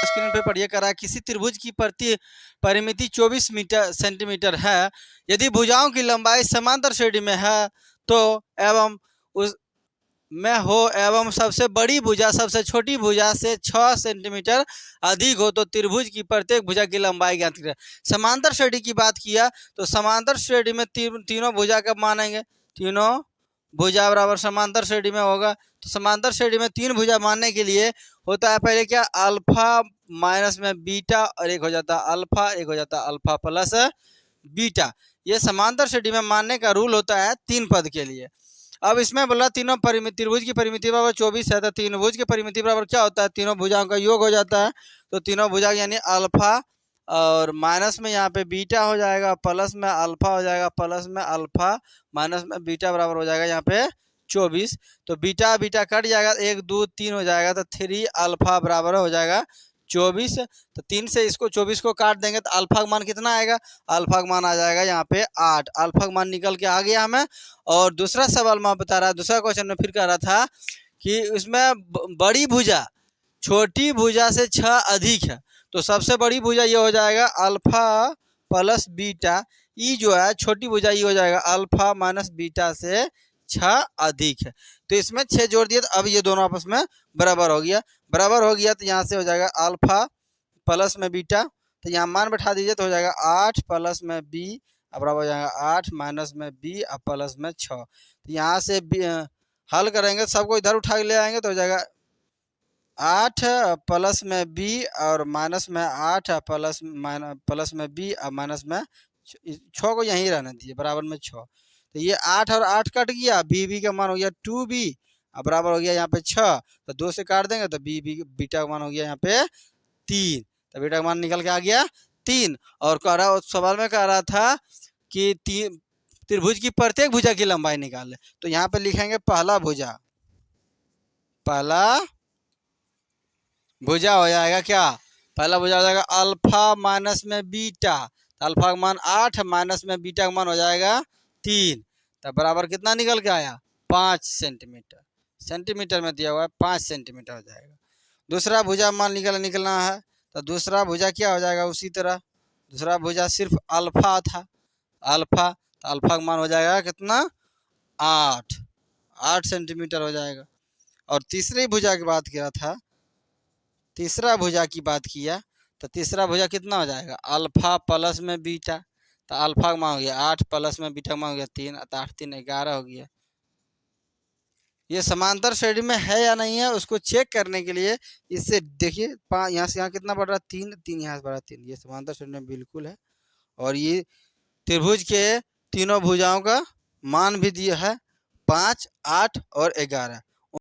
Screen पे पढ़िए करा किसी त्रिभुज की प्रति परिमिति 24 सेंटीमीटर है। यदि भुजाओं की लंबाई समांतर श्रेणी में है तो एवं उस में हो एवं सबसे बड़ी भुजा सबसे छोटी भुजा से 6 सेंटीमीटर अधिक हो तो त्रिभुज की प्रत्येक भुजा की लंबाई ज्ञात करें। समांतर श्रेणी की बात किया तो समांतर श्रेणी में तीनों भुजा कब मानेंगे? तीनों भुजा बराबर समांतर श्रेणी में होगा। तो समांतर श्रेणी में तीन भुजा मानने के लिए होता है पहले क्या, अल्फा माइनस में बीटा और एक हो जाता है अल्फा, एक हो जाता है अल्फा प्लस बीटा। ये समांतर श्रेणी में मानने का रूल होता है तीन पद के लिए। अब इसमें बोला तीनों त्रिभुज की परिमिति बराबर 24 है तो तीन भुज की परिमिति बराबर क्या होता है? तीनों भुजाओं का योग हो जाता है। तो तीनों भुजा यानी अल्फा और माइनस में यहाँ पे बीटा हो जाएगा, प्लस में अल्फा हो जाएगा, प्लस में अल्फा माइनस में बीटा बराबर हो जाएगा यहाँ पे 24। तो बीटा बीटा कट जाएगा, 1 2 3 हो जाएगा तो 3 अल्फा बराबर हो जाएगा 24। तो 3 से इसको 24 को काट देंगे तो अल्फा का मान कितना आएगा? अल्फा का मान आ जाएगा यहाँ पे 8। अल्फा का मान निकल के आ गया हमें। और दूसरा सवाल मैं बता रहा, दूसरा क्वेश्चन में फिर कह रहा था कि उसमें बड़ी भुजा छोटी भुजा से 6 अधिक है। तो सबसे बड़ी भुजा ये हो जाएगा अल्फा प्लस बीटा, ई जो है छोटी भुजा ये हो जाएगा अल्फा माइनस बीटा से 6 अधिक है। तो इसमें 6 जोड़ दिया तो अब ये दोनों आपस में बराबर हो गया। बराबर हो गया तो यहाँ से हो जाएगा अल्फा प्लस में बीटा, तो यहाँ मान बैठा दीजिए तो हो जाएगा 8 प्लस में बी बराबर हो जाएगा 8 माइनस में बी और प्लस में 6। तो यहाँ से हल करेंगे, सबको इधर उठा के ले आएंगे तो हो जाएगा 8 प्लस में बी और माइनस में 8 प्लस में बी और माइनस में 6 को यहीं रहने दीजिए बराबर में 6। तो ये 8 और 8 कट गया, बी का मान हो गया 2b और बराबर हो गया यहाँ पे 6। तो 2 से काट देंगे तो बीटा का मान हो गया यहाँ पे 3। तो बीटा का मान निकल के आ गया 3। और कह रहा सवाल में कह रहा था कि त्रिभुज की प्रत्येक भुजा की लंबाई निकाले। तो यहाँ पे लिखेंगे पहला भुजा हो जाएगा क्या? पहला भुजा हो जाएगा अल्फा माइनस में बीटा, तो अल्फा का मान 8 माइनस में बीटा का मान हो जाएगा 3। तो बराबर कितना निकल के आया? 5 सेंटीमीटर। सेंटीमीटर में दिया हुआ है 5 सेंटीमीटर हो जाएगा। दूसरा भुजा मान निकलना है तो दूसरा भुजा क्या हो जाएगा? उसी तरह दूसरा भुजा सिर्फ अल्फा था, अल्फा, तो अल्फा का मान हो जाएगा कितना? 8 सेंटीमीटर हो जाएगा। और तीसरी भुजा की बात किया था, तीसरा भुजा की बात किया तो तीसरा भुजा कितना हो जाएगा? अल्फा प्लस में बीटा, तो अल्फा का मान हो गया 8 प्लस में बीटा का मान हो गया 3, तो 8 3 11 हो गया। ये समांतर श्रेणी में है या नहीं है उसको चेक करने के लिए इससे देखिए, यहाँ से यहाँ कितना बढ़ रहा है? 3 3, यहाँ से बढ़ रहा 3। ये समांतर श्रेणी में बिल्कुल है। और ये त्रिभुज के तीनों भुजाओं का मान भी दिया है 5 8 और 11।